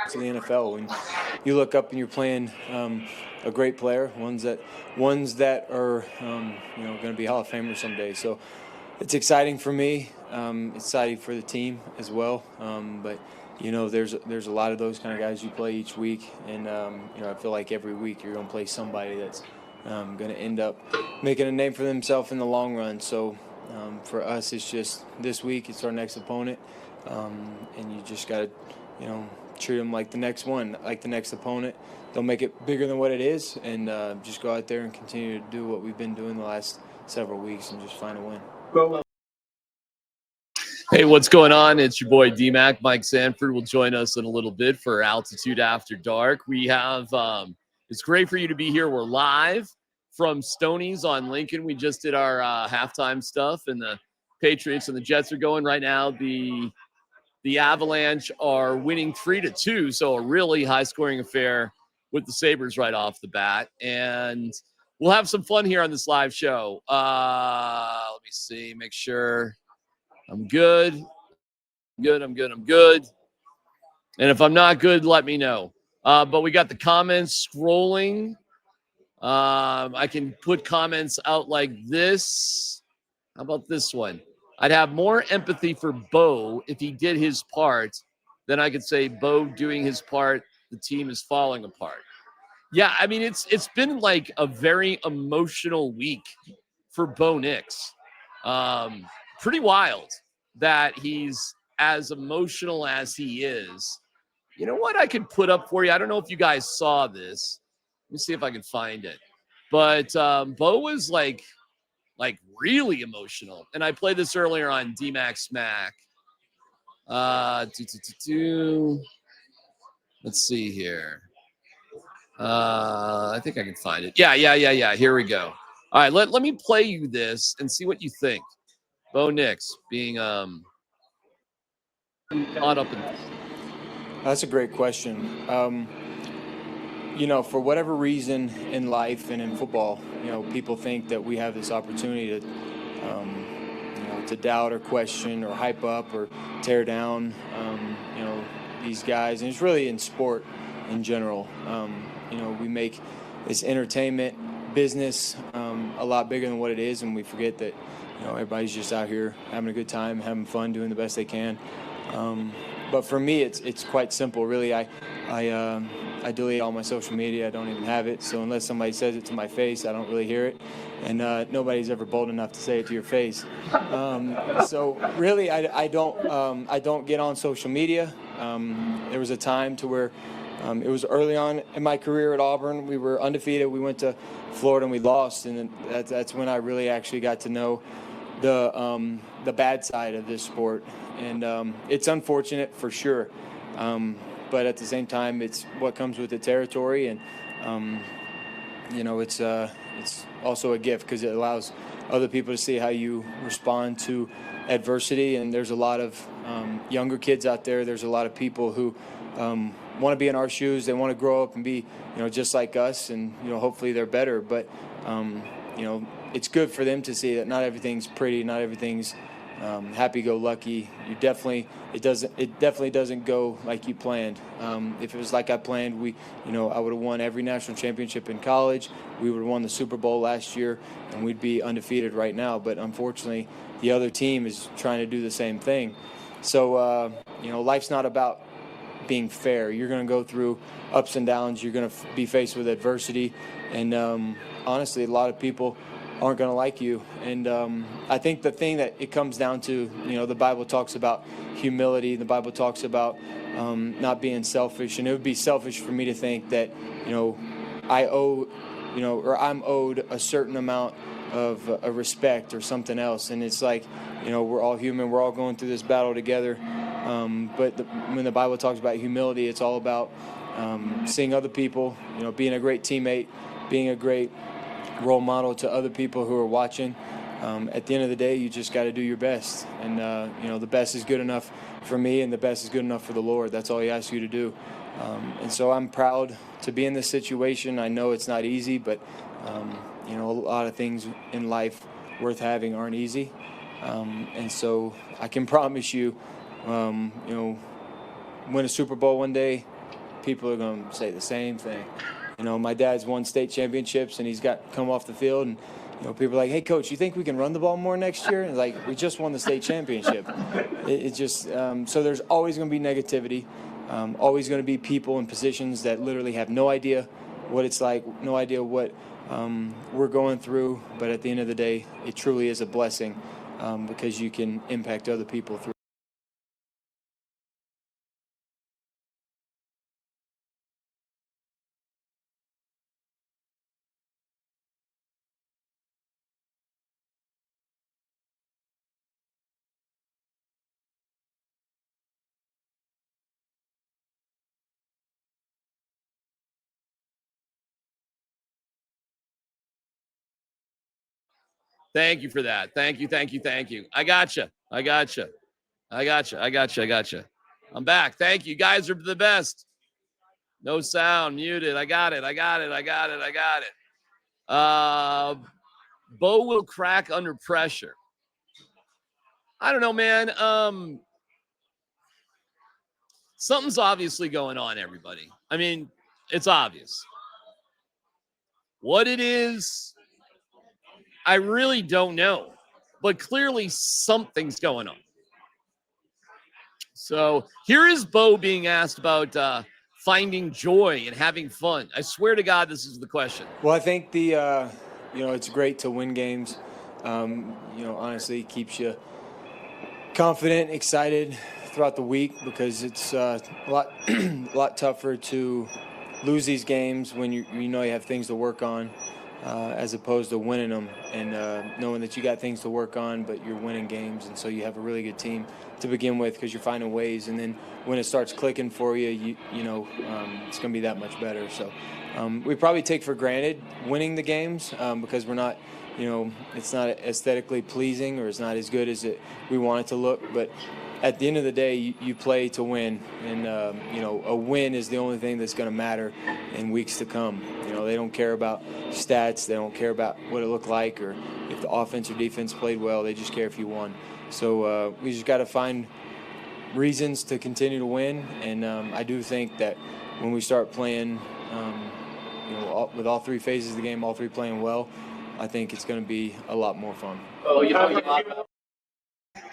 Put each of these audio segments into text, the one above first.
to the NFL. When you look up and you're playing a great player, ones that are going to be Hall of Famers someday. So it's exciting for me. It's exciting for the team as well. But there's a lot of those kind of guys you play each week, and I feel like every week you're going to play somebody that's going to end up making a name for themselves in the long run. So for us, it's just this week. It's our next opponent, and you just got to treat them like the next one, like the next opponent. Don't make it bigger than what it is, and just go out there and continue to do what we've been doing the last several weeks and just find a win. Hey, what's going on? It's your boy DMac. Mike Sanford will join us in a little bit for Altitude After Dark. We have, it's great for you to be here. We're live from Stoney's on Lincoln. We just did our halftime stuff, and the Patriots and the Jets are going right now. The Avalanche are winning 3-2, so a really high-scoring affair with the Sabres right off the bat. And we'll have some fun here on this live show. Let me see, make sure I'm good. I'm good. And if I'm not good, let me know. But we got the comments scrolling. I can put comments out like this. How about this one? I'd have more empathy for Bo if he did his part. Then I could say Bo doing his part, the team is falling apart. Yeah, I mean, it's been like a very emotional week for Bo Nix. Pretty wild that he's as emotional as he is. You know what I could put up for you? I don't know if you guys saw this. Let me see if I can find it. But Bo was like really emotional. And I played this earlier on DMac Smack. Let's see here. I think I can find it. Yeah. Here we go. All right, let me play you this and see what you think. Bo Nix being caught up in. That's a great question. For whatever reason in life and in football, people think that we have this opportunity to doubt or question or hype up or tear down, these guys. And it's really in sport in general. We make this entertainment business a lot bigger than what it is, and we forget that, everybody's just out here having a good time, having fun, doing the best they can. But for me, it's quite simple, really. I delete all my social media. I don't even have it. So unless somebody says it to my face, I don't really hear it. And nobody's ever bold enough to say it to your face. So really, I don't get on social media. There was a time to where it was early on in my career at Auburn. We were undefeated. We went to Florida and we lost, and that's when I really actually got to know the bad side of this sport. And it's unfortunate for sure. But at the same time, it's what comes with the territory, and it's also a gift because it allows other people to see how you respond to adversity. And there's a lot of younger kids out there. There's a lot of people who want to be in our shoes. They want to grow up and be, just like us, and hopefully they're better. But it's good for them to see that not everything's pretty, not everything's happy-go-lucky. It definitely doesn't go like you planned. If it was like I planned, I would have won every national championship in college. We would have won the Super Bowl last year, and we'd be undefeated right now. But unfortunately, the other team is trying to do the same thing. So, life's not about being fair. You're going to go through ups and downs. You're going to be faced with adversity. And honestly, a lot of people aren't going to like you. And I think the thing that it comes down to, the Bible talks about humility. The Bible talks about not being selfish. And it would be selfish for me to think that, I owe, or I'm owed a certain amount of a respect or something else. And it's like, we're all human. We're all going through this battle together. But when the Bible talks about humility, it's all about seeing other people, being a great teammate, being a great role model to other people who are watching. At the end of the day, you just got to do your best. And, the best is good enough for me, and the best is good enough for the Lord. That's all he asks you to do. And so I'm proud to be in this situation. I know it's not easy, but, a lot of things in life worth having aren't easy. And so I can promise you, win a Super Bowl one day, people are going to say the same thing. You know, my dad's won state championships, and he's come off the field, and people are like, "Hey, coach, you think we can run the ball more next year?" And like, we just won the state championship. It just so there's always going to be negativity, always going to be people in positions that literally have no idea what it's like, no idea what we're going through. But at the end of the day, it truly is a blessing because you can impact other people through. Thank you for that. Thank you. I gotcha. I'm back. Thank you. You guys are the best. No sound, muted. I got it. Bo will crack under pressure. I don't know, man. Something's obviously going on, everybody. I mean, it's obvious. What it is, I really don't know. But clearly something's going on. So here is Bo being asked about finding joy and having fun. I swear to God, this is the question. Well, I think it's great to win games. Honestly, it keeps you confident, excited throughout the week because it's a lot tougher to lose these games when you have things to work on as opposed to winning them and knowing that you got things to work on, but you're winning games, and so you have a really good team to begin with because you're finding ways, and then when it starts clicking for you, it's going to be that much better. So we probably take for granted winning the games because we're not, it's not aesthetically pleasing or it's not as good as we want it to look, but at the end of the day, you play to win, and a win is the only thing that's going to matter in weeks to come. They don't care about stats, they don't care about what it looked like or if the offense or defense played well. They just care if you won. So we just got to find reasons to continue to win, and I do think that when we start playing, with all three phases of the game, all three playing well, I think it's going to be a lot more fun.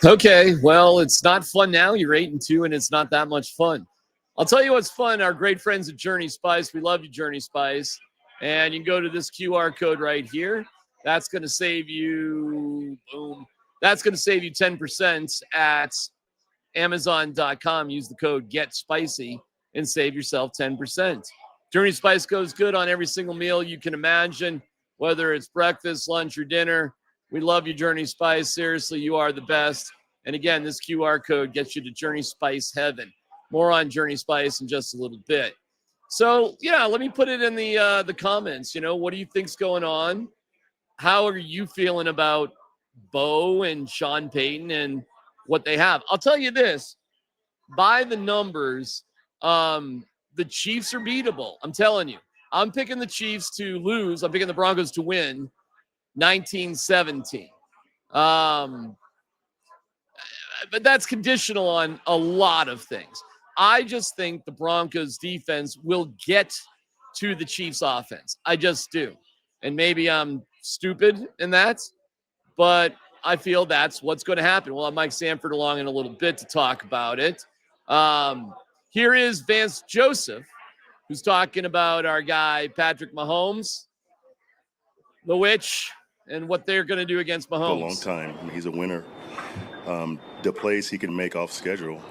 Okay, well, it's not fun now. You're 8-2, and it's not that much fun. I'll tell you what's fun. Our great friends at Journey Spice. We love you, Journey Spice. And you can go to this QR code right here. That's going to save you, boom. That's going to save you 10% at Amazon.com. Use the code GETSPICY and save yourself 10%. Journey Spice goes good on every single meal you can imagine, whether it's breakfast, lunch, or dinner. We love you, Journey Spice. Seriously, you are the best. And again, this QR code gets you to Journey Spice Heaven. More on Journey Spice in just a little bit. So, yeah, let me put it in the comments. What do you think's going on? How are you feeling about Bo and Sean Payton and what they have? I'll tell you this. By the numbers, the Chiefs are beatable. I'm telling you. I'm picking the Chiefs to lose. I'm picking the Broncos to win 19-17. But that's conditional on a lot of things. I just think the Broncos defense will get to the Chiefs offense. I just do. And maybe I'm stupid in that, but I feel that's what's going to happen. We'll have Mike Sanford along in a little bit to talk about it. Here is Vance Joseph, who's talking about our guy, Patrick Mahomes, the witch, and what they're going to do against Mahomes. For a long time. I mean, he's a winner. The plays he can make off schedule,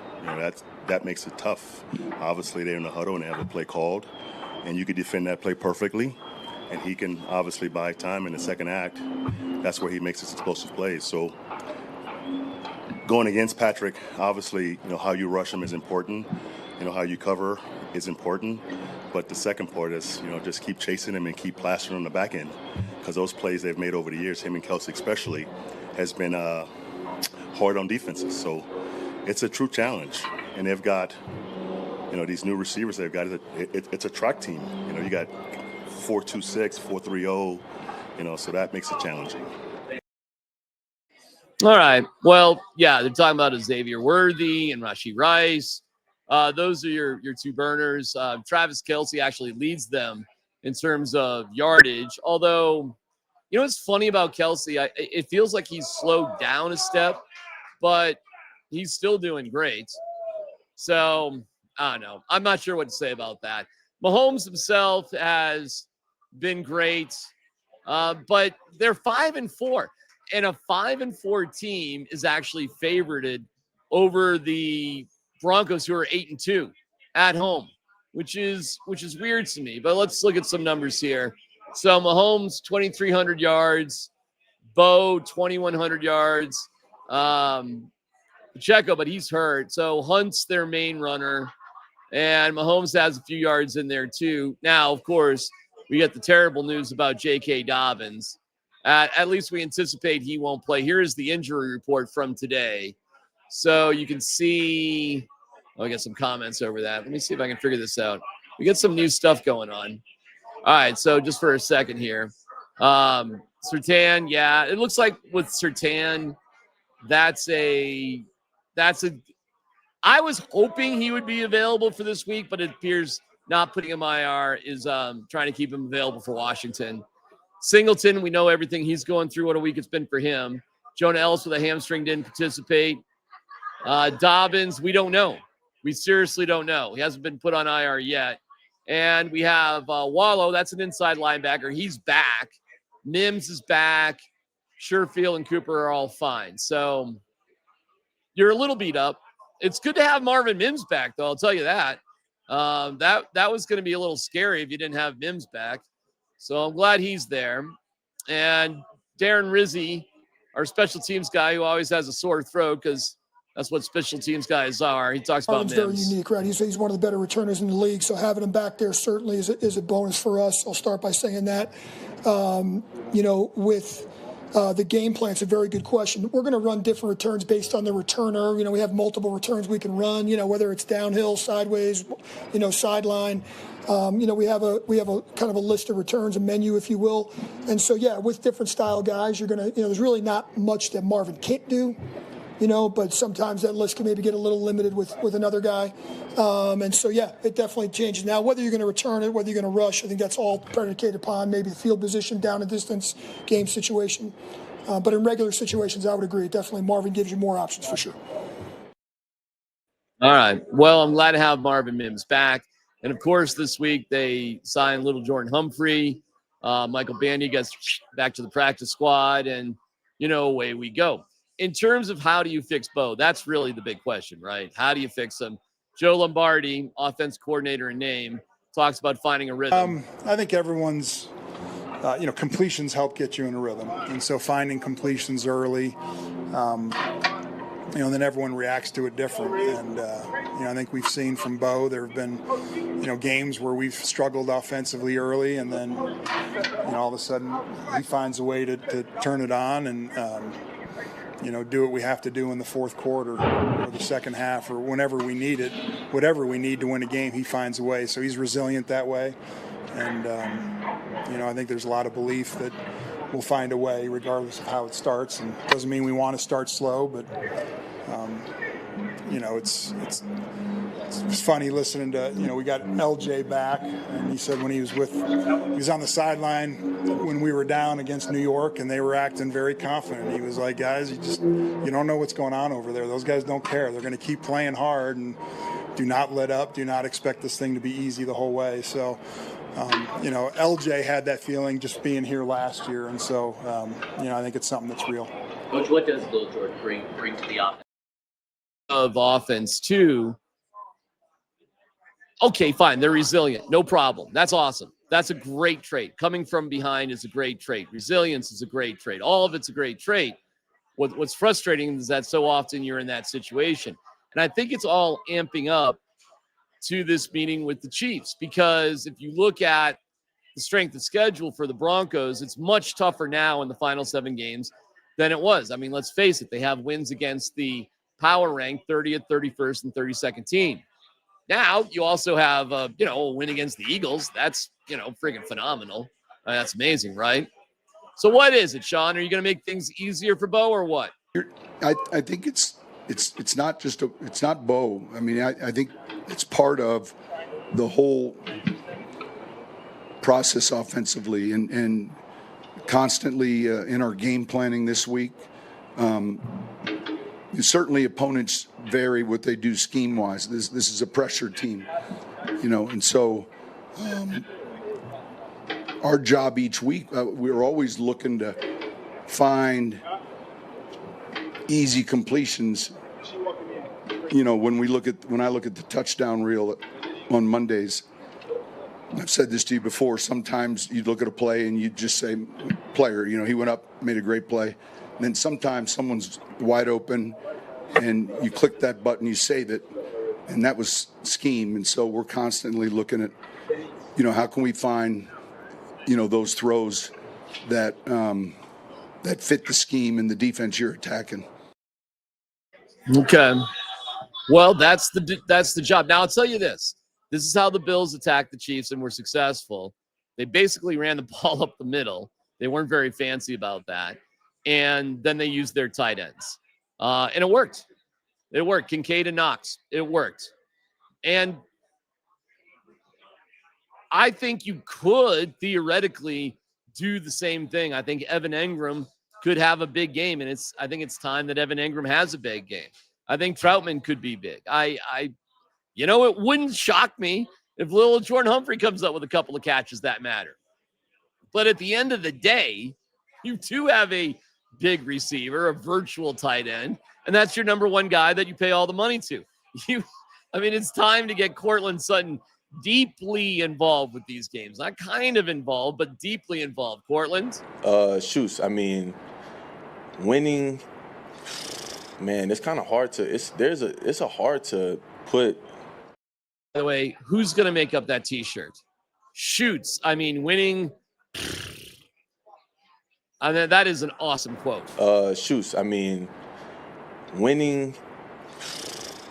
that makes it tough. Obviously, they're in the huddle and they have a play called, and you can defend that play perfectly, and he can obviously buy time in the second act. That's where he makes his explosive plays. So going against Patrick, obviously, how you rush him is important. How you cover is important. But the second part is, just keep chasing him and keep plastering on the back end, because those plays they've made over the years, him and Kelsey especially, has been hard on defenses. So it's a true challenge. And they've got, these new receivers they've got. It's a track team. You got 4.26, 4.30, so that makes it challenging. All right. Well, yeah, they're talking about Xavier Worthy and Rashee Rice. Those are your two burners. Travis Kelce actually leads them in terms of yardage. Although, you know what's funny about Kelce? It feels like he's slowed down a step, but he's still doing great. So, I don't know. I'm not sure what to say about that. Mahomes himself has been great, but they're 5-4. And a 5-4 team is actually favorited over the Broncos, who are 8-2 at home, which is weird to me. But let's look at some numbers here. So Mahomes 2,300 yards, Bo 2,100 yards, Pacheco, but he's hurt. So Hunt's their main runner, and Mahomes has a few yards in there too. Now, of course, we get the terrible news about J.K. Dobbins. At least we anticipate he won't play. Here is the injury report from today. So you can see, I got some comments over that. Let me see if I can figure this out. We get some new stuff going on. All right, so just for a second here. Surtain, yeah, it looks like with Surtain, I was hoping he would be available for this week, but it appears not putting him IR is trying to keep him available for Washington. Singleton, we know everything he's going through. What a week it's been for him. Jonah Ellis with a hamstring didn't participate. Dobbins, we don't know. We seriously don't know. He hasn't been put on IR yet. And we have Wallow. That's an inside linebacker. He's back. Mims is back. Sherfield and Cooper are all fine. So you're a little beat up. It's good to have Marvin Mims back, though. I'll tell you that. That was going to be a little scary if you didn't have Mims back. So I'm glad he's there. And Darren Rizzi, our special teams guy, who always has a sore throat because that's what special teams guys are. He talks about Mims. Very unique, right? He's one of the better returners in the league, so having him back there certainly is a bonus for us. I'll start by saying that. With the game plan, it's a very good question. We're going to run different returns based on the returner. We have multiple returns we can run, whether it's downhill, sideways, sideline. We have a kind of a list of returns, a menu, if you will. And so, yeah, with different style guys, you're going to, there's really not much that Marvin can't do. But sometimes that list can maybe get a little limited with another guy. And so, yeah, it definitely changes. Now, whether you're going to return it, whether you're going to rush, I think that's all predicated upon maybe the field position, down a distance, game situation. But in regular situations, I would agree. Definitely Marvin gives you more options for sure. All right. Well, I'm glad to have Marvin Mims back. And, of course, this week they signed little Jordan Humphrey. Michael Bandy gets back to the practice squad, and, away we go. In terms of how do you fix Bo, that's really the big question, right? How do you fix him? Joe Lombardi, offense coordinator in name, talks about finding a rhythm. I think everyone's, completions help get you in a rhythm. And so finding completions early, then everyone reacts to it different. And, I think we've seen from Bo, there have been, games where we've struggled offensively early, and then, all of a sudden he finds a way to turn it on and, do what we have to do in the fourth quarter or the second half or whenever we need it, whatever we need to win a game, he finds a way. So he's resilient that way. And, I think there's a lot of belief that we'll find a way regardless of how it starts. And it doesn't mean we want to start slow, but, it's funny listening to, we got LJ back, and he said when he was on the sideline when we were down against New York and they were acting very confident. He was like, guys, you don't know what's going on over there. Those guys don't care. They're going to keep playing hard and do not let up. Do not expect this thing to be easy the whole way. So, LJ had that feeling just being here last year. And so, I think it's something that's real. Coach, what does Lil Jordan bring to the offense? Of offense too. Okay, fine. They're resilient. No problem. That's awesome. That's a great trait. Coming from behind is a great trait. Resilience is a great trait. All of it's a great trait. What's frustrating is that so often you're in that situation. And I think it's all amping up to this meeting with the Chiefs, because if you look at the strength of schedule for the Broncos, it's much tougher now in the final 7 games than it was. I mean, let's face it. They have wins against the power ranked 30th, 31st, and 32nd team. Now, you also have, a win against the Eagles. That's, freaking phenomenal. That's amazing, right? So what is it, Sean? Are you going to make things easier for Bo or what? I think it's it's not just it's not Bo. I mean, I think it's part of the whole process offensively and constantly in our game planning this week. Certainly opponents vary what they do scheme wise. This is a pressure team, and so our job each week, we're always looking to find easy completions. When I look at the touchdown reel on Mondays, I've said this to you before, sometimes you look at a play and you just say, player, he went up, made a great play. And then sometimes someone's wide open and you click that button, you save it, and that was scheme. And so we're constantly looking at, how can we find, those throws that fit the scheme and the defense you're attacking. Okay. Well, that's the job. Now, I'll tell you this. This is how the Bills attacked the Chiefs and were successful. They basically ran the ball up the middle. They weren't very fancy about that. And then they used their tight ends. And it worked. It worked. Kincaid and Knox. It worked. And I think you could theoretically do the same thing. I think Evan Engram could have a big game, and I think it's time that Evan Engram has a big game. I think Troutman could be big. It wouldn't shock me if little Jordan Humphrey comes up with a couple of catches that matter. But at the end of the day, you do have a big receiver, a virtual tight end, and that's your number one guy that you pay all the money to. It's time to get Courtland Sutton deeply involved with these games. Not kind of involved, but deeply involved. Courtland? Shoes. Winning, man, it's kind of hard to. It's hard to put. By the way, who's going to make up that T-shirt? Shoots. Winning. That is an awesome quote. Shoes. Winning,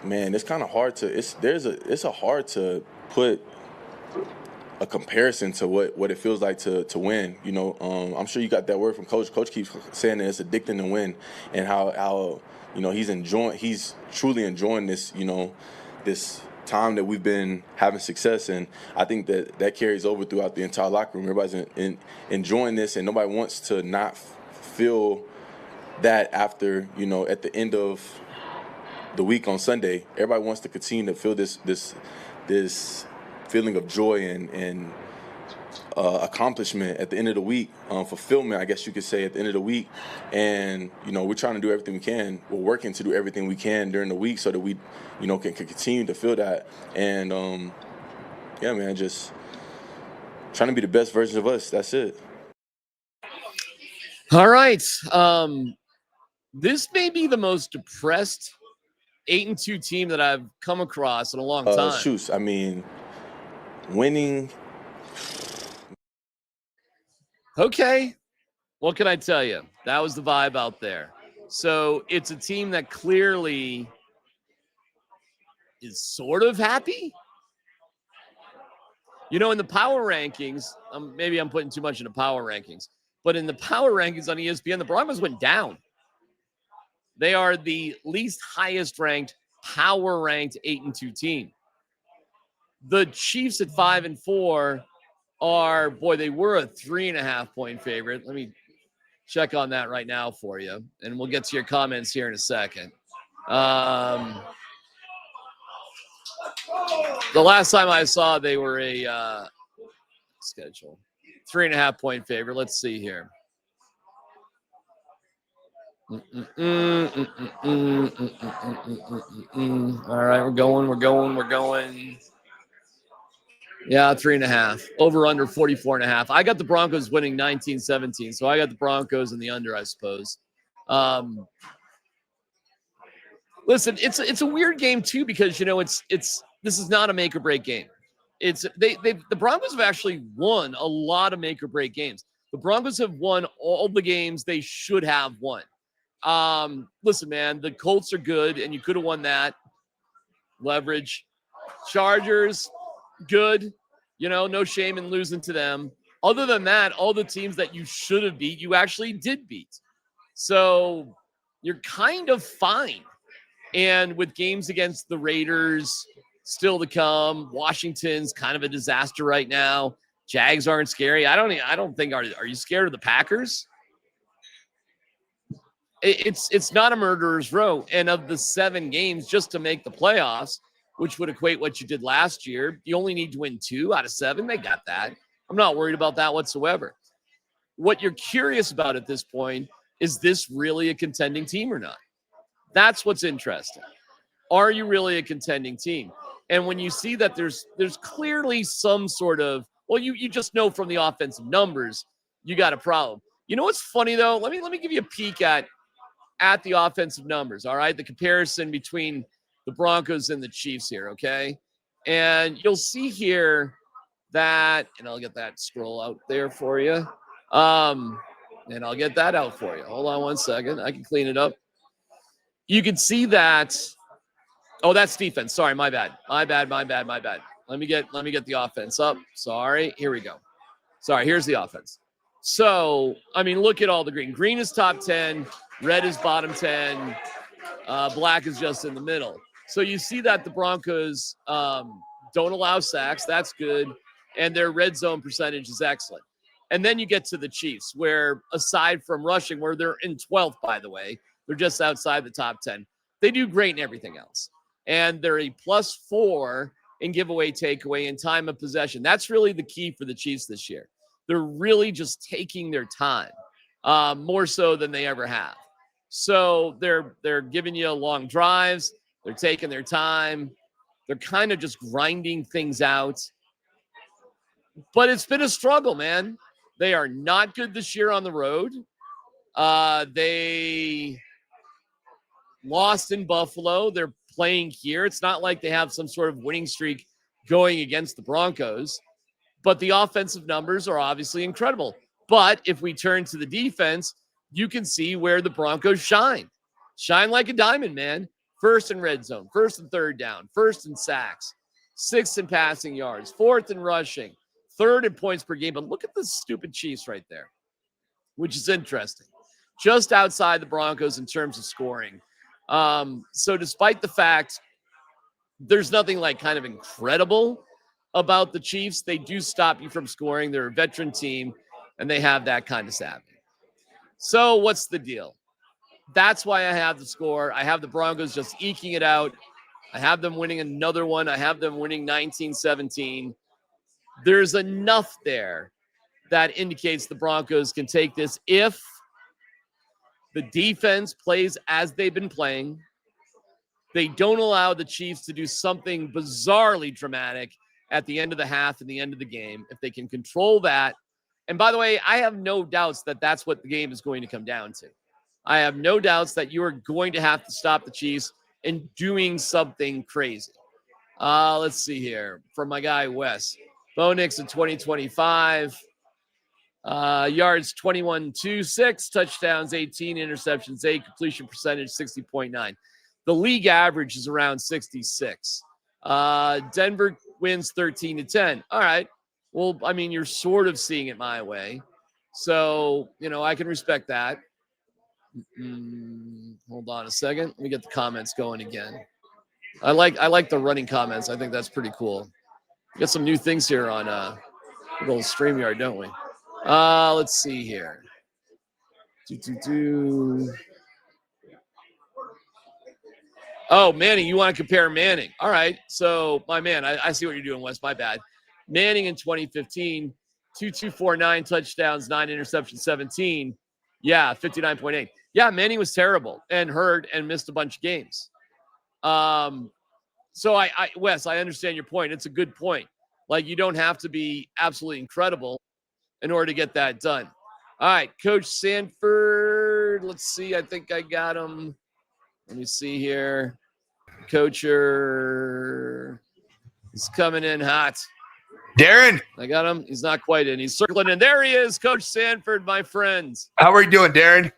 man, it's kind of hard to. It's hard to put a comparison to what it feels like to win. I'm sure you got that word from Coach. Coach keeps saying that it's addicting to win, and how he's truly enjoying this. This time that we've been having success, and I think that carries over throughout the entire locker room. Everybody's enjoying this, and nobody wants to not feel that after at the end of the week on Sunday. Everybody wants to continue to feel this feeling of joy and accomplishment at the end of the week, fulfillment, I guess you could say, at the end of the week. And we're trying to do everything we can. We're working to do everything we can during the week so that we can continue to feel that. And yeah, man, just trying to be the best version of us. That's it. All right. This may be the most depressed 8-2 team that I've come across in a long time. Shoes. Winning. Okay. What can I tell you? That was the vibe out there. So it's a team that clearly is sort of happy. In the power rankings, maybe I'm putting too much into power rankings, but in the power rankings on ESPN, the Broncos went down. They are the least highest ranked, power ranked 8-2 team. The Chiefs at 5-4 they were a 3.5 point favorite. Let me check on that right now for you, and we'll get to your comments here in a second. The last time I saw, they were a schedule 3.5 point favorite. Let's see here. All right, we're going. Yeah, 3.5. Over under 44.5. I got the Broncos winning 19-17, so I got the Broncos in the under, I suppose. Listen, it's a weird game too because this is not a make or break game. The Broncos have actually won a lot of make or break games. The Broncos have won all the games they should have won. Listen, man, the Colts are good, and you could have won that. Leverage. Chargers, good. No shame in losing to them. Other than that, all the teams that you should have beat, you actually did beat. So you're kind of fine. And with games against the Raiders still to come, Washington's kind of a disaster right now. Jags aren't scary. I don't think are you scared of the Packers? It's not a murderer's row. And of the 7 games just to make the playoffs, which would equate what you did last year, you only need to win 2 out of 7. They got that. I'm not worried about that whatsoever. What you're curious about at this point is this really a contending team or not? That's what's interesting. Are you really a contending team? And when you see that there's clearly some sort of, well, you just know from the offensive numbers, you got a problem. You know what's funny though? Let me give you a peek at the offensive numbers. All right, the comparison between the Broncos and the Chiefs here. Okay, and you'll see here that, and I'll get that scroll out there for you. And I'll get that out for you. Hold on one second. I can clean it up. You can see that. Oh, that's defense. Sorry, my bad. Let me get the offense up. Sorry. Here we go. Sorry, here's the offense. So, I mean, look at all the green. Green is top 10. Red is bottom 10. Black is just in the middle. So you see that the Broncos don't allow sacks. That's good. And their red zone percentage is excellent. And then you get to the Chiefs, where aside from rushing, where they're in 12th, by the way, they're just outside the top 10. They do great in everything else. And they're a +4 in giveaway, takeaway, and time of possession. That's really the key for the Chiefs this year. They're really just taking their time, more so than they ever have. So they're giving you long drives. They're taking their time. They're kind of just grinding things out. But it's been a struggle, man. They are not good this year on the road. They lost in Buffalo. They're playing here. It's not like they have some sort of winning streak going against the Broncos. But the offensive numbers are obviously incredible. But if we turn to the defense, you can see where the Broncos shine. Shine like a diamond, man. First in red zone, first and third down, first in sacks, 6th in passing yards, 4th in rushing, 3rd in points per game. But look at the stupid Chiefs right there, which is interesting. Just outside the Broncos in terms of scoring. So despite the fact there's nothing like kind of incredible about the Chiefs, they do stop you from scoring. They're a veteran team, and they have that kind of savvy. So what's the deal? That's why I have the score. I have the Broncos just eking it out. I have them winning another one. I have them winning 19-17. There's enough there that indicates the Broncos can take this if the defense plays as they've been playing. They don't allow the Chiefs to do something bizarrely dramatic at the end of the half and the end of the game. If they can control that. And by the way, I have no doubts that that's what the game is going to come down to. I have no doubts that you are going to have to stop the Chiefs in doing something crazy. Let's see here. From my guy, Wes. Bo Nix in 2025. Yards 21-6, touchdowns 18, interceptions 8, completion percentage 60.9. The league average is around 66. Denver wins 13-10. All right. Well, I mean, you're sort of seeing it my way. So, I can respect that. Hold on a second. Let me get the comments going again. I like the running comments. I think that's pretty cool. We got some new things here on little StreamYard, don't we? Let's see here. Oh, Manning, you want to compare Manning. All right. So, my man, I see what you're doing, Wes. My bad. Manning in 2015, 2,249 touchdowns, 9 interceptions, 17. Yeah, 59.8. Yeah, Manning was terrible and hurt and missed a bunch of games. So, Wes, I understand your point. It's a good point. Like, you don't have to be absolutely incredible in order to get that done. All right, Coach Sanford. Let's see. I think I got him. Let me see here. Coacher is coming in hot. Darren. I got him. He's not quite in. He's circling in. There he is, Coach Sanford, my friends. How are you doing, Darren?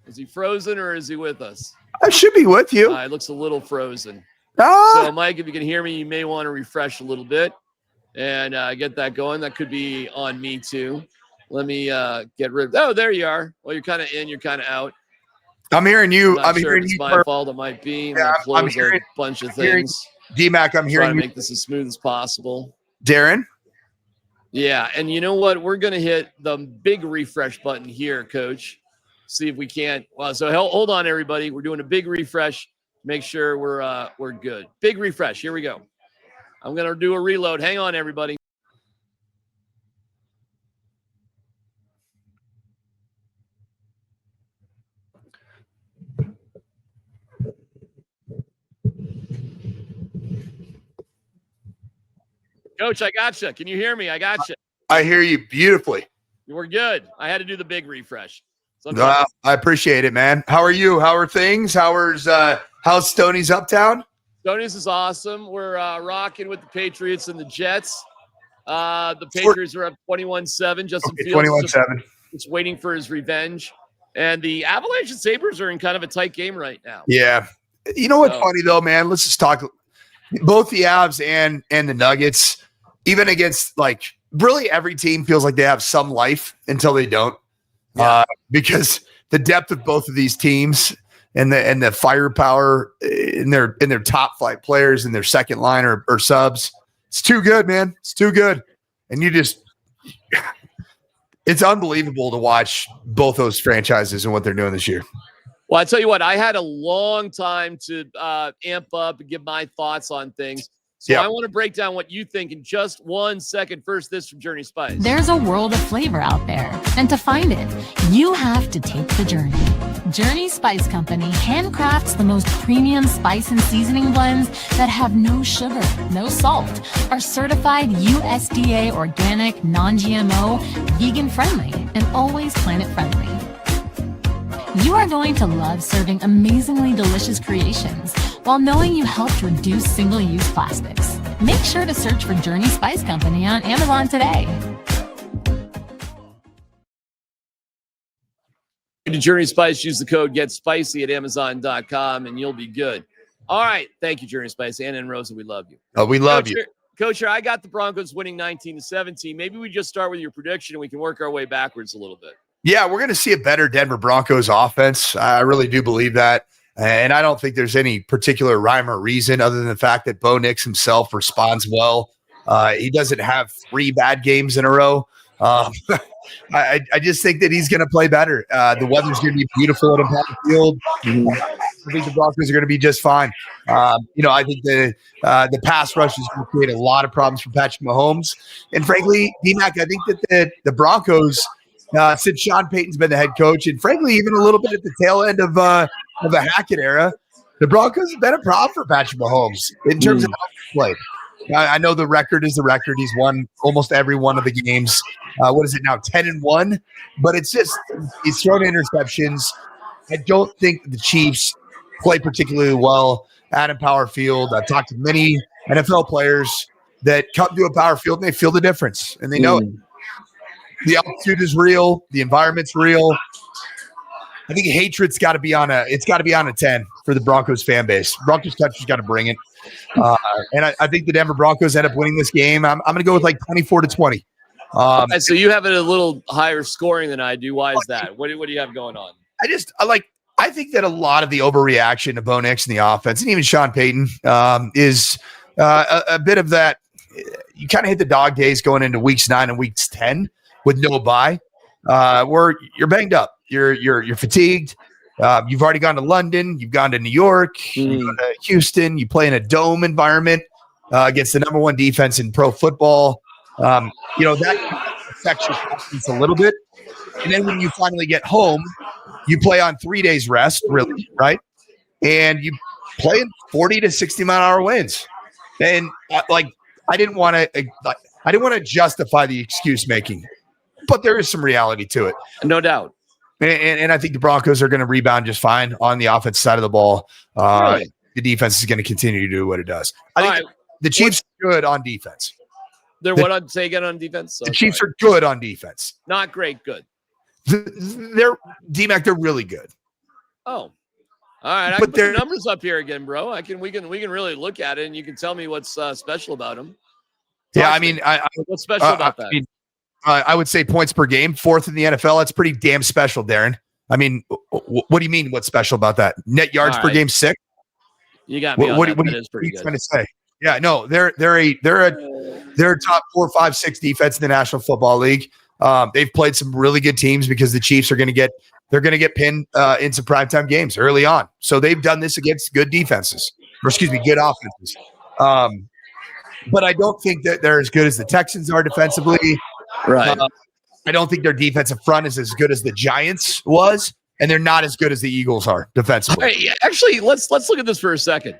Is he frozen or is he with us? I should be with you. It looks a little frozen. Ah. So, Mike, if you can hear me, you may want to refresh a little bit and get that going. That could be on me too. Let me get rid of. Oh, there you are. Well, you're kind of in. You're kind of out. I'm hearing you. I'm I'm sure hearing if it's you. my fault. It might be. Yeah, I'm I'm close a bunch of things. DMac, I'm Try hearing to you. make this as smooth as possible. Darren? Yeah, and you know what? We're going to hit the big refresh button here, Coach. See if we can't. Well, so hold on, everybody. We're doing a big refresh. Make sure we're good. Big refresh. Here we go. I'm going to do a reload. Hang on, everybody. Coach, I got you. Can you hear me? I got you. I hear you beautifully. We're good. I had to do the big refresh. I appreciate it, man. How are you? How are things? How's Stoney's Uptown? Stoney's is awesome. We're rocking with the Patriots and the Jets. The Patriots are up 21-7. Justin Fields 21-7. is waiting for his revenge. And the Avalanche and Sabres are in kind of a tight game right now. Yeah. You know what's funny, though, man? Let's just talk. Both the Avs and the Nuggets, even against, like, really every team feels like they have some life until they don't. Yeah. Because the depth of both of these teams and the firepower in their top flight players in their second line or subs, it's too good, man. It's too good. And it's unbelievable to watch both those franchises and what they're doing this year. Well, I tell you what, I had a long time to amp up and give my thoughts on things. So I want to break down what you think in just 1 second. First, this from Journey Spice. There's a world of flavor out there, and to find it, you have to take the journey. Journey Spice Company handcrafts the most premium spice and seasoning blends that have no sugar, no salt, are certified USDA organic, non-GMO, vegan-friendly, and always planet-friendly. You are going to love serving amazingly delicious creations while knowing you helped reduce single-use plastics. Make sure to search for Journey Spice Company on Amazon today. To Journey Spice, use the code GETSPICY at Amazon.com and you'll be good. All right. Thank you, Journey Spice. Anna and Rosa, we love you. Oh, we love you. Coach, I got the Broncos winning 19-17. Maybe we just start with your prediction and we can work our way backwards a little bit. Yeah, we're going to see a better Denver Broncos offense. I really do believe that. And I don't think there's any particular rhyme or reason other than the fact that Bo Nix himself responds well. He doesn't have 3 bad games in a row. I just think that he's going to play better. The weather's going to be beautiful at Empower Field. I think the Broncos are going to be just fine. I think the pass rush is going to create a lot of problems for Patrick Mahomes. And frankly, DMac, I think that the Broncos, since Sean Payton's been the head coach, and frankly, even a little bit at the tail end of the Hackett era, the Broncos have been a problem for Patrick Mahomes in terms of how he played. I know the record is the record. He's won almost every one of the games. What is it now, 10-1? But it's just he's thrown interceptions. I don't think the Chiefs play particularly well at Empower Field. I've talked to many NFL players that come to a Power Field and they feel the difference, and they know it. The altitude is real. The environment's real. I think hatred's got to be on a 10 for the Broncos fan base. Broncos country's got to bring it. And I think the Denver Broncos end up winning this game. I'm going to go with like 24-20. So you have it a little higher scoring than I do. Why is that? What do you have going on? I think that a lot of the overreaction to Bo Nix in the offense, and even Sean Payton, is a bit of that. You kind of hit the dog days going into weeks 9 and weeks 10 with no bye, where you're banged up, you're fatigued. You've already gone to London, you've gone to New York, you go to Houston. You play in a dome environment against the number 1 defense in pro football. That affects your confidence a little bit. And then when you finally get home, you play on 3 days rest, really, right? And you play in 40 to 60 mile an hour winds. And I didn't want to justify the excuse making, but there is some reality to it, no doubt. And I think the Broncos are going to rebound just fine on the offensive side of the ball. Really? The defense is going to continue to do what it does. I think the Chiefs are good on defense. They're what I'd say again on defense. The Chiefs are good on defense. Not great, good. They're DMac. They're really good. Oh, all right. I can put the numbers up here again, bro. We can really look at it, and you can tell me what's special about them. What's special about that? I would say points per game, 4th in the NFL. That's pretty damn special, Darren. I mean, what do you mean? What's special about that? Net yards per game, 6. You got me. What that. are That you is pretty good. trying to say? Yeah, no, they're a top 4, 5, 6 defense in the National Football League. They've played some really good teams because the Chiefs are going to get pinned in some primetime games early on. So they've done this against good defenses, good offenses. But I don't think that they're as good as the Texans are defensively. Right. I don't think their defensive front is as good as the Giants was, and they're not as good as the Eagles are defensively. Right, yeah, actually, let's look at this for a second.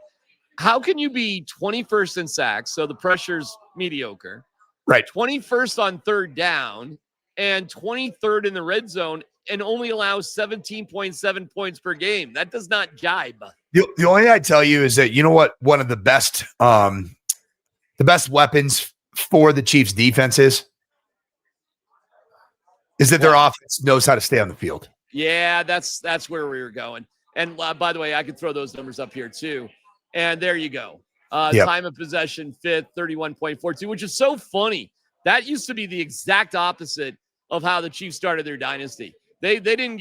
How can you be 21st in sacks, so the pressure's mediocre, right? 21st on third down, and 23rd in the red zone, and only allow 17.7 points per game? That does not jibe. The only thing I tell you is that, you know what, one of the best weapons for the Chiefs defense is that their offense knows how to stay on the field. Yeah, that's where we were going. And by the way, I could throw those numbers up here too. And there you go. Time of possession, 5th, 31.42, which is so funny. That used to be the exact opposite of how the Chiefs started their dynasty. They didn't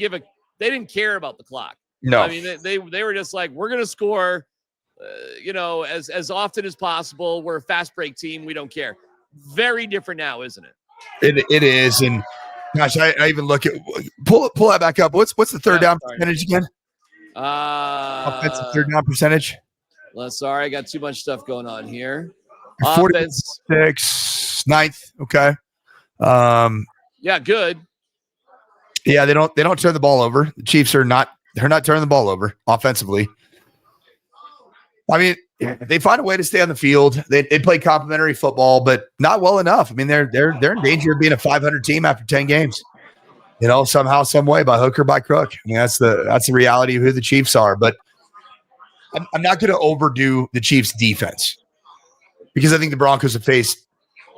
care about the clock. No, I mean they were just like, we're gonna score, as often as possible. We're a fast break team. We don't care. Very different now, isn't it? It is, and gosh, I even look at pull that back up. What's the third down percentage again? Offensive third down percentage. Well, sorry, I got too much stuff going on here. 46, 9th. Okay. Yeah, good. Yeah, they don't turn the ball over. The Chiefs they're not turning the ball over offensively. I mean, they find a way to stay on the field. They play complimentary football, but not well enough. I mean, they're in danger of being a 500 team after 10 games. Somehow, some way, by hook or by crook. I mean, that's the reality of who the Chiefs are. But I'm not going to overdo the Chiefs' defense because I think the Broncos have faced,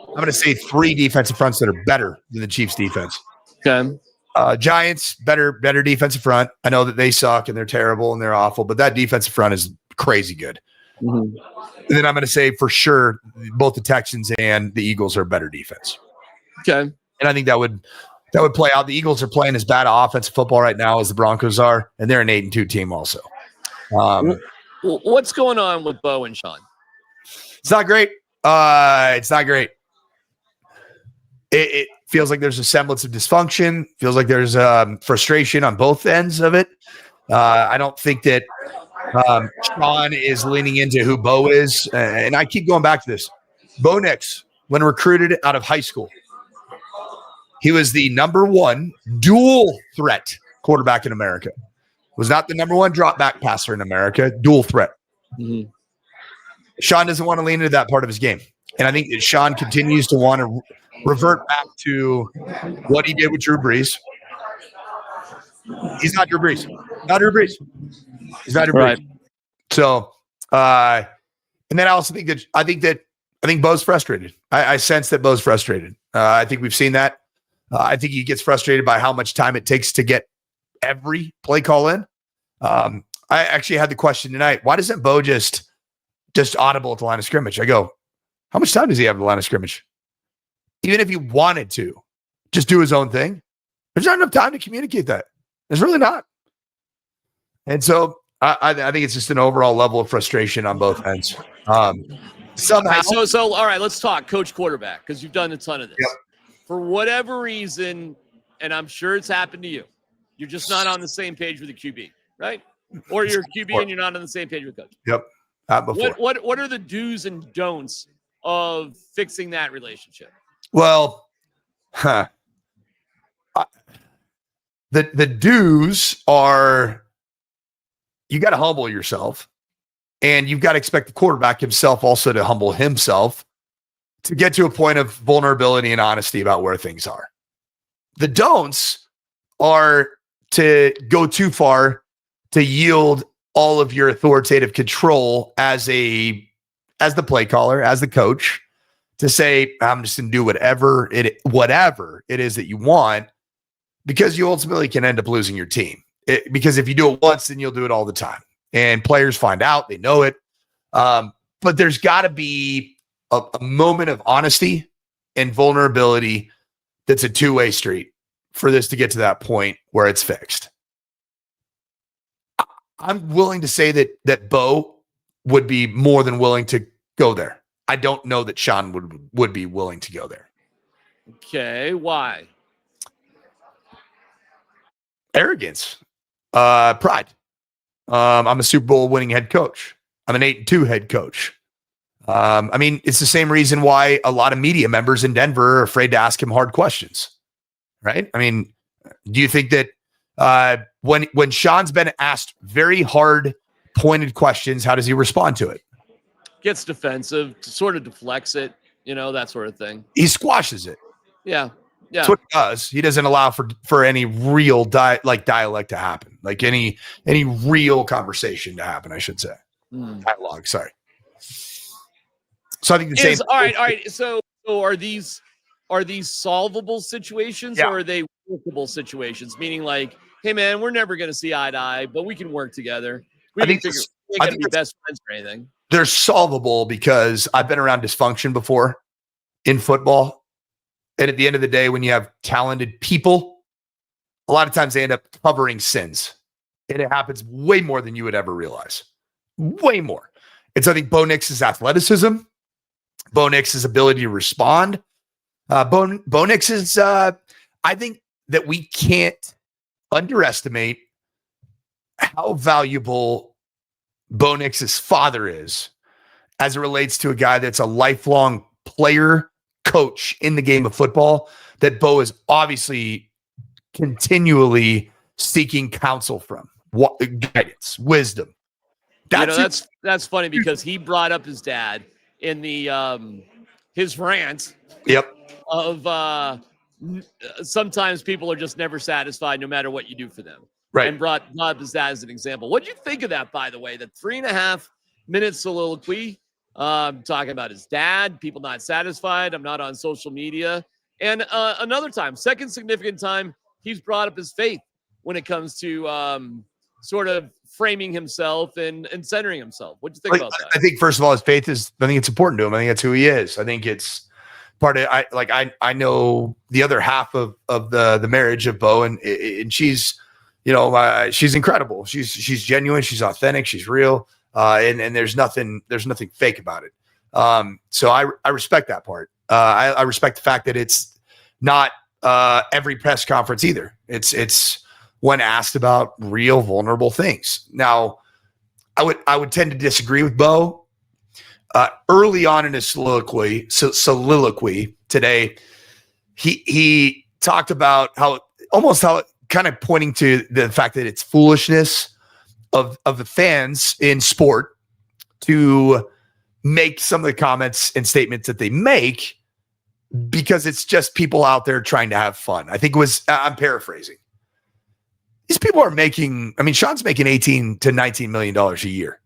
I'm going to say, 3 defensive fronts that are better than the Chiefs' defense. Okay. Giants, better defensive front. I know that they suck and they're terrible and they're awful, but that defensive front is crazy good. Mm-hmm. And then I'm going to say for sure both the Texans and the Eagles are better defense. Okay. And I think that would play out. The Eagles are playing as bad offensive football right now as the Broncos are, and they're an 8-2 team also. What's going on with Bo and Sean? It's not great. It's not great. It feels like there's a semblance of dysfunction. Feels like there's frustration on both ends of it. I don't think that Sean is leaning into who Bo is. And I keep going back to this. Bo Nix, when recruited out of high school, he was the number 1 dual threat quarterback in America. Was not the number 1 drop back passer in America, dual threat. Mm-hmm. Sean doesn't want to lean into that part of his game. And I think that Sean continues to want to revert back to what he did with Drew Brees. He's not Drew Brees. Not Drew Brees. He's not Drew Brees. Right. So, and then I also think that Bo's frustrated. I sense that Bo's frustrated. I think we've seen that. I think he gets frustrated by how much time it takes to get every play call in. I actually had the question tonight. Why doesn't Bo just audible at the line of scrimmage? I go, how much time does he have at the line of scrimmage? Even if he wanted to just do his own thing, there's not enough time to communicate that. There's really not. And so I think it's just an overall level of frustration on both ends. Somehow. So all right, let's talk coach quarterback, because you've done a ton of this. Yep. For whatever reason, and I'm sure it's happened to you, you're just not on the same page with the QB, right? Or you're QB and you're not on the same page with coach. Yep. What are the do's and don'ts of fixing that relationship? Well, the do's are you got to humble yourself, and you've got to expect the quarterback himself also to humble himself to get to a point of vulnerability and honesty about where things are. The don'ts are to go too far to yield all of your authoritative control as the play caller, as the coach, to say, I'm just going to do whatever it is that you want, because you ultimately can end up losing your team. Because if you do it once, then you'll do it all the time. And players find out, they know it. But there's got to be a moment of honesty and vulnerability that's a two-way street for this to get to that point where it's fixed. I'm willing to say that Bo would be more than willing to go there. I don't know that Sean would be willing to go there. Okay, why? Arrogance, pride. I'm a Super Bowl winning head coach. I'm an 8-2 head coach. I mean, it's the same reason why a lot of media members in Denver are afraid to ask him hard questions, right? I mean, do you think that when Sean's been asked very hard, pointed questions, how does he respond to it? Gets defensive, sort of deflects it, that sort of thing. He squashes it. Yeah. That's what he does. He doesn't allow for any real dialect to happen, like any real conversation to happen, I should say. Dialogue, sorry. So I think the same. All right. So are these solvable situations, or are they workable situations? Meaning, like, hey man, we're never going to see eye to eye, but we can work together. We ain't going to be best friends or anything. They're solvable because I've been around dysfunction before in football. And at the end of the day, when you have talented people, a lot of times they end up covering sins. And it happens way more than you would ever realize. Way more. It's, I think, Bo Nix's athleticism, Bo Nix's ability to respond. Bo Nix's, I think that we can't underestimate how valuable Bo Nix's father is as it relates to a guy that's a lifelong player, coach in the game of football, that Bo is obviously continually seeking counsel from, guidance, wisdom. That's funny because he brought up his dad in the his rant. Yep. Of sometimes people are just never satisfied no matter what you do for them. Right. And brought up his dad as an example. What did you think of that, by the way? The 3.5 minute soliloquy talking about his dad, people not satisfied. I'm not on social media. And another time, second significant time, he's brought up his faith when it comes to sort of framing himself and centering himself. What do you think about that? I think, first of all, his faith is, I think it's important to him. I think that's who he is. I think it's part of, I know the other half of the marriage of Bo, and she's, she's incredible. She's genuine. She's authentic. She's real. And there's nothing fake about it. So I respect that part. I respect the fact that it's not every press conference either. It's when asked about real vulnerable things. Now, I would tend to disagree with Bo. Early on in his soliloquy today, he talked about how kind of pointing to the fact that it's foolishness of the fans in sport to make some of the comments and statements that they make because it's just people out there trying to have fun. I think it was, I'm paraphrasing. These people are making, Sean's making $18 to $19 million a year.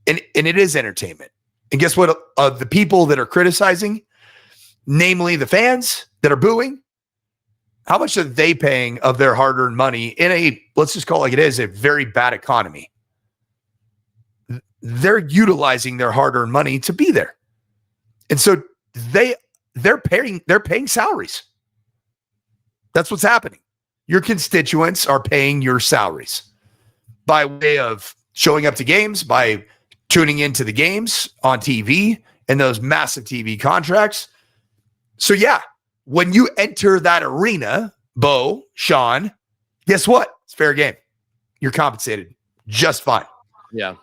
And it is entertainment. And guess what? The people that are criticizing, namely the fans that are booing, how much are they paying of their hard-earned money in a, let's just call it like it is, a very bad economy? They're utilizing their hard-earned money to be there. And so they're paying salaries. That's what's happening. Your constituents are paying your salaries by way of showing up to games, by tuning into the games on TV and those massive TV contracts. So yeah, when you enter that arena, Bo, Sean, guess what? It's fair game. You're compensated just fine. Yeah.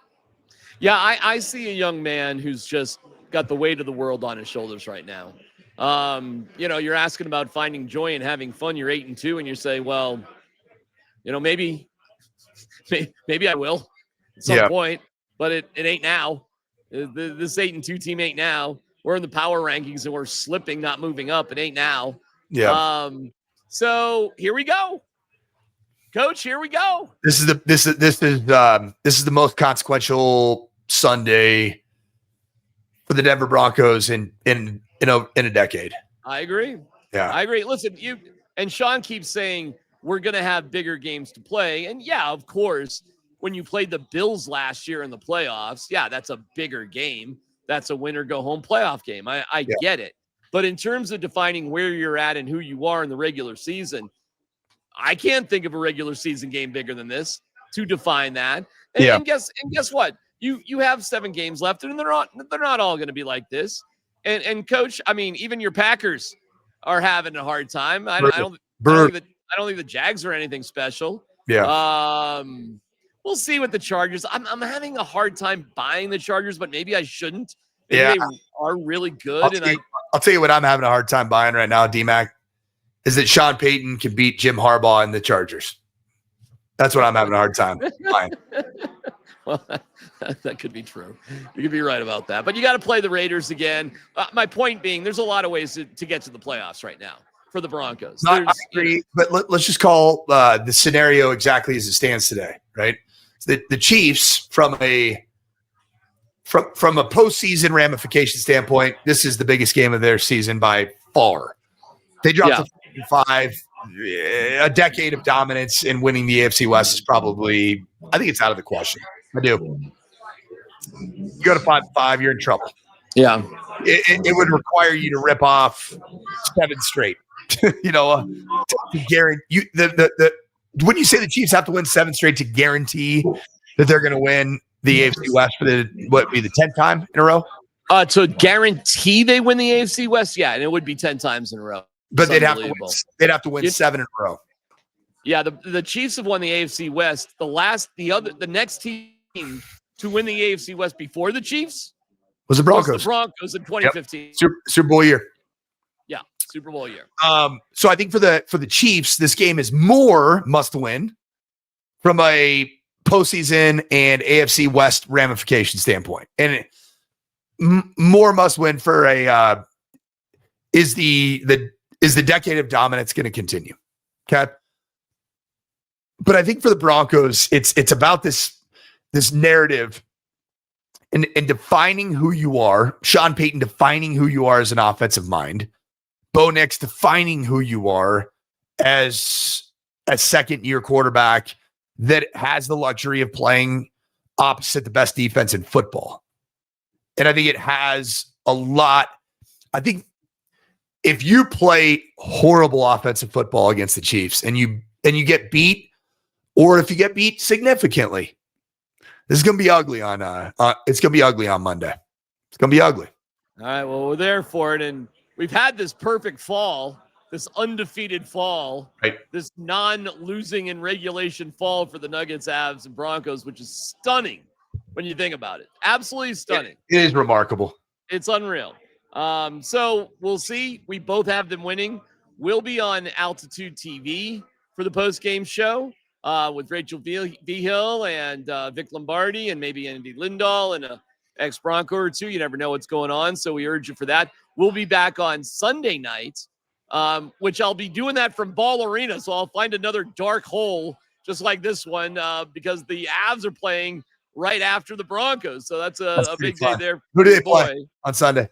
Yeah, I see a young man who's just got the weight of the world on his shoulders right now. You're asking about finding joy and having fun. You're 8-2, and you say, well, maybe I will at some point, but it ain't now. This 8-2 team ain't now. We're in the power rankings and we're slipping, not moving up. It ain't now. Yeah. So here we go, Coach. Here we go. This is the most consequential Sunday for the Denver Broncos in a decade. I agree. Yeah, I agree. Listen, you and Sean keeps saying we're going to have bigger games to play, and yeah, of course, when you played the Bills last year in the playoffs, yeah, that's a bigger game. That's a win or go home playoff game. I get it. But in terms of defining where you're at and who you are in the regular season, I can't think of a regular season game bigger than this. to define that. And guess what? You have 7 games left, and they're not all going to be like this. And coach, I mean, even your Packers are having a hard time. I don't think the Jags are anything special. Yeah. We'll see with the Chargers. I'm having a hard time buying the Chargers, but maybe I shouldn't. Maybe they are really good. I'll tell you what I'm having a hard time buying right now, DMac, is that Sean Payton can beat Jim Harbaugh and the Chargers. That's what I'm having a hard time buying. Well, that could be true. You could be right about that. But you got to play the Raiders again. My point being, there's a lot of ways to get to the playoffs right now for the Broncos. I agree, but let's just call the scenario exactly as it stands today, right? The Chiefs, from a postseason ramification standpoint, this is the biggest game of their season by far. They dropped to 5. A decade of dominance in winning the AFC West is probably, I think it's out of the question. I do. You go to 5-5, you're in trouble. Yeah. It would require you to rip off 7 straight. To guarantee you when you say the Chiefs have to win 7 straight to guarantee that they're going to win the AFC West for the 10th time in a row? To guarantee they win the AFC West, yeah, and it would be 10 times in a row. But they'd have to win 7 in a row. Yeah, the Chiefs have won the AFC West. The next team to win the AFC West before the Chiefs was the Broncos. Was the Broncos in 2015. Yep. Super Bowl year. Yeah, Super Bowl year. So I think for the Chiefs, this game is more must win from a postseason and AFC West ramification standpoint, and more must win for a is the decade of dominance going to continue? Okay. But I think for the Broncos, it's about this narrative and defining who you are. Sean Payton defining who you are as an offensive mind. Bo Nix defining who you are as a second-year quarterback that has the luxury of playing opposite the best defense in football. And I think it has a lot. I think if you play horrible offensive football against the Chiefs and you get beat, or if you get beat significantly, this is going to be ugly on it's going to be ugly on Monday. It's going to be ugly. All right, well, we're there for it, and we've had this perfect fall, this undefeated fall, right? This non-losing in regulation fall for the Nuggets, Avs, and Broncos, which is stunning when you think about it. Absolutely stunning. It is remarkable. It's unreal. So we'll see. We both have them winning. We'll be on Altitude TV for the post-game show with Rachel Vigil and Vic Lombardi and maybe Andy Lindahl and a ex-Bronco or two. You never know what's going on, so we urge you for that. We'll be back on Sunday night, which I'll be doing that from Ball Arena, so I'll find another dark hole just like this one because the Avs are playing right after the Broncos, so that's a big day there. Who do they play on Sunday?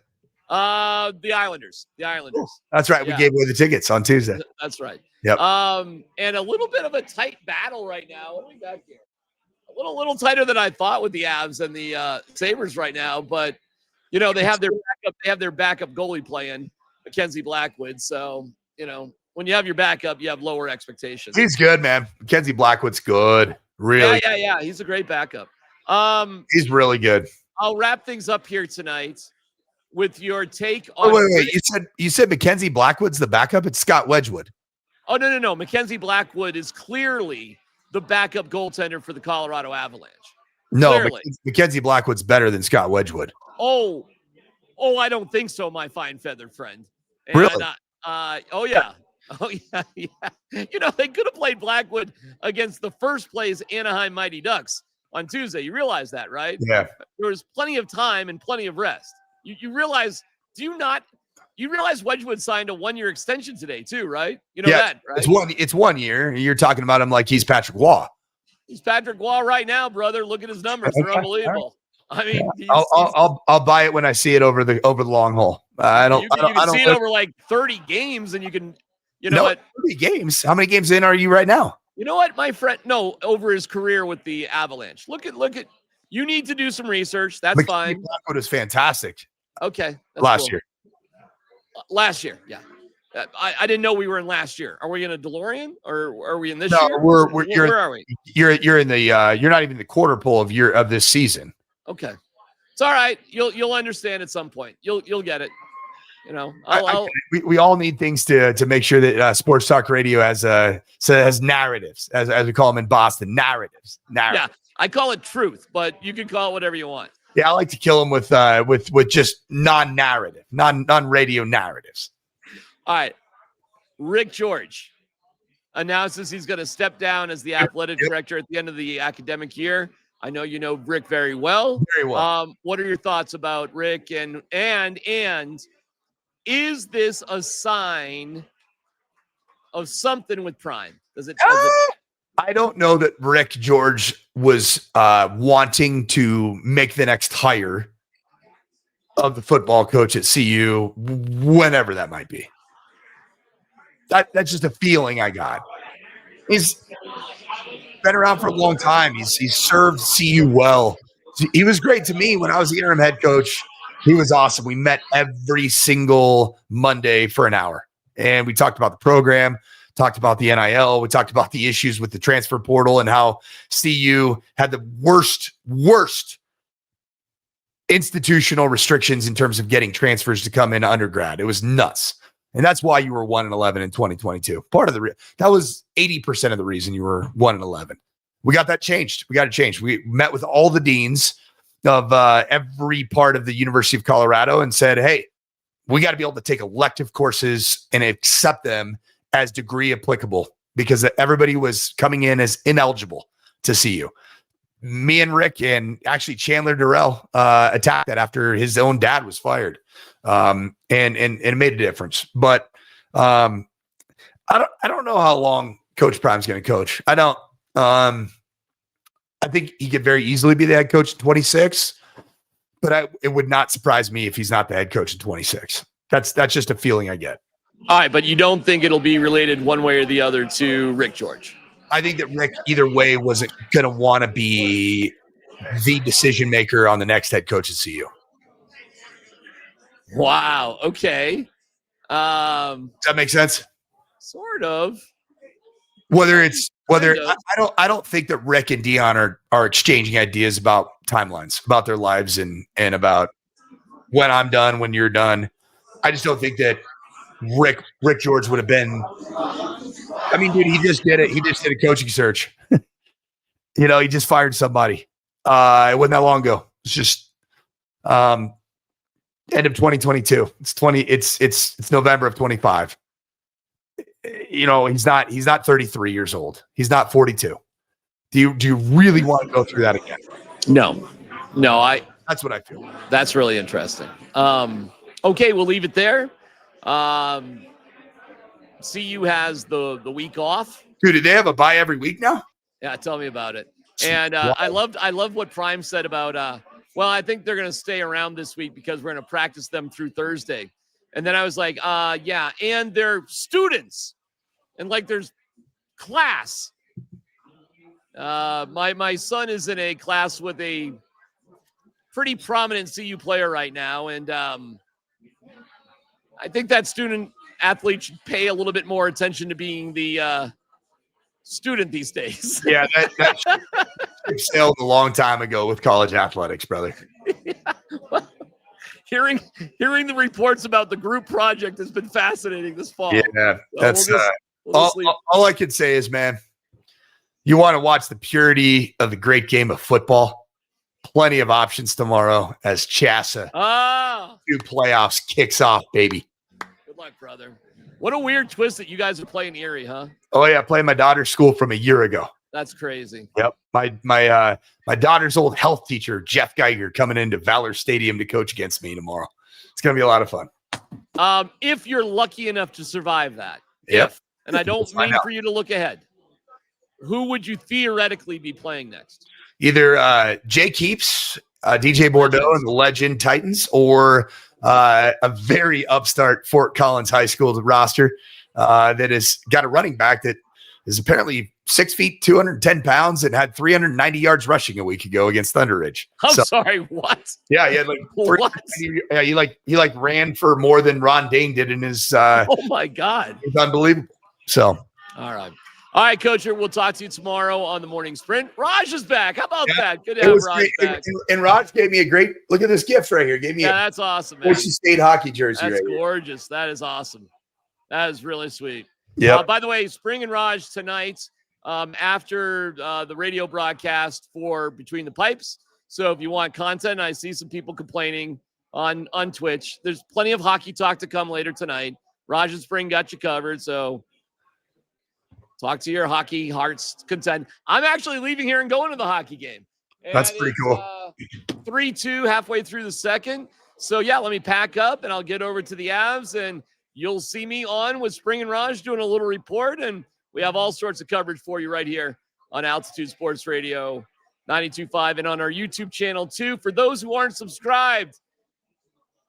The Islanders. That's right. We gave away the tickets on Tuesday. That's right. Yep. And a little bit of a tight battle right now. What do we got here? A little tighter than I thought with the Avs and the Sabres right now, but they have their backup goalie playing, Mackenzie Blackwood. So, when you have your backup, you have lower expectations. He's good, man. Mackenzie Blackwood's good. Really. Yeah. He's a great backup. He's really good. I'll wrap things up here tonight with your take on. Wait. You said Mackenzie Blackwood's the backup? It's Scott Wedgwood. Oh, no. Mackenzie Blackwood is clearly the backup goaltender for the Colorado Avalanche. No, Mackenzie Blackwood's better than Scott Wedgwood. Oh, I don't think so, my fine feathered friend. And, really? Oh, yeah. They could have played Blackwood against the first place Anaheim Mighty Ducks on Tuesday. You realize that, right? Yeah. There was plenty of time and plenty of rest. You realize, you realize Wedgwood signed a 1-year extension today too, right? You know that, right? It's 1 year. You're talking about him like he's Patrick Waugh. He's Patrick Waugh right now, brother. Look at his numbers. They're unbelievable. I mean, I'll buy it when I see it over the long haul. I don't see it over like 30 games and you can, what? 30 games. How many games in are you right now? You know what, my friend? No, over his career with the Avalanche. Look at. You need to do some research. That's fine. Blackwood is fantastic. Okay. Last year, yeah. I didn't know we were in last year. Are we in a DeLorean or are we in this No, year? where are we? You're in the you're not even in the quarter pole of this season. Okay, it's all right. You'll understand at some point. You'll get it. You know, we all need things to make sure that Sports Talk Radio has narratives, as we call them in Boston, narratives. Yeah, I call it truth, but you can call it whatever you want. Yeah, I like to kill them with just non-narrative, non-radio narratives. All right, Rick George announces he's going to step down as the athletic director at the end of the academic year. I know you know Rick very well. Very well. What are your thoughts about Rick and is this a sign of something with Prime? I don't know that Rick George was wanting to make the next hire of the football coach at CU, whenever that might be. That's just a feeling I got. He's been around for a long time. He's served CU well. He was great to me when I was the interim head coach. He was awesome. We met every single Monday for an hour, and we talked about the program, talked about the NIL. We talked about the issues with the transfer portal and how CU had the worst institutional restrictions in terms of getting transfers to come in undergrad. It was nuts. And that's why you were 1-11 in 2022. Part of that was 80% of the reason you were 1-11. We got that changed. We got it changed. We met with all the deans of every part of the University of Colorado and said, hey, we got to be able to take elective courses and accept them as degree applicable, because everybody was coming in as ineligible to CU. Me and Rick and actually Chandler Durrell attacked that after his own dad was fired. And it made a difference. But I don't know how long Coach Prime's going to coach. I don't. I think he could very easily be the head coach in 26, but it would not surprise me if he's not the head coach in 26. That's just a feeling I get. All right, but you don't think it'll be related one way or the other to Rick George? I think that Rick either way wasn't going to want to be the decision maker on the next head coach at CU. Wow. Okay. Does that make sense? Sort of. I don't think that Rick and Dion are exchanging ideas about timelines, about their lives and about when I'm done, when you're done. I just don't think that Rick George would have been. I mean, dude, he just did it. He just did a coaching search. He just fired somebody. It wasn't that long ago. It's just end of 2022. It's November of 25. He's not 33 years old. He's not 42. Do you really want to go through that again? No. That's what I feel. That's really interesting. Okay, we'll leave it there. CU has the week off. Dude, do they have a bye every week now? Yeah, tell me about it. And I loved what Prime said about I think they're going to stay around this week because we're going to practice them through Thursday. And then I was like, yeah, and they're students. And there's class. My son is in a class with a pretty prominent CU player right now, and I think that student athlete should pay a little bit more attention to being the student these days. Yeah, that sailed a long time ago with college athletics, brother. Yeah, well, hearing the reports about the group project has been fascinating this fall. Yeah, that's all I can say is, man, you want to watch the purity of the great game of football. Plenty of options tomorrow as Chassa 2 playoffs kicks off, baby. Good luck, brother. What a weird twist that you guys are playing Erie, huh? Oh yeah, playing my daughter's school from a year ago. That's crazy. Yep. My daughter's old health teacher, Jeff Geiger, coming into Valor Stadium to coach against me tomorrow. It's gonna be a lot of fun. If you're lucky enough to survive that. Yep. And I don't mean for you to look ahead. Who would you theoretically be playing next? Either Jay Keeps, DJ Bordeaux and the Legend Titans, or a very upstart Fort Collins High School roster that has got a running back that is apparently 6 feet, 210 pounds, and had 390 yards rushing a week ago against Thunder Ridge. I'm sorry, what? Yeah, he had like What? Yeah, he ran for more than Ron Dane did in his. Oh my God, it's unbelievable. So, all right, Coach. We'll talk to you tomorrow on the morning sprint. Raj is back. How about that? Good to have Raj back. And Raj gave me a great look at this gift right here. Gave me that's awesome, man. Boise State hockey jersey. That's right gorgeous. That is awesome. That is really sweet. Yeah. By the way, Spring and Raj tonight after the radio broadcast for Between the Pipes. So if you want content, I see some people complaining on Twitch. There's plenty of hockey talk to come later tonight. Raj and Spring got you covered. So talk to your hockey heart's content. I'm actually leaving here and going to the hockey game. And That's pretty cool. 3-2 halfway through the second. So yeah, let me pack up and I'll get over to the Avs and you'll see me on with Spring and Raj doing a little report, and we have all sorts of coverage for you right here on Altitude Sports Radio 92.5 and on our YouTube channel too. For those who aren't subscribed,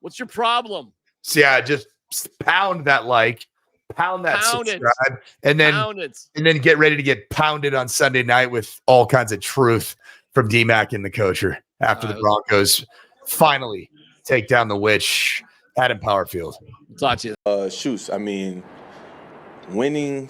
what's your problem? So yeah, just pound that pound that subscribe, and then get ready to get pounded on Sunday night with all kinds of truth from DMac and the Coacher after the Broncos finally take down the witch at Empower Field. Talk to you. Shoots. I mean, winning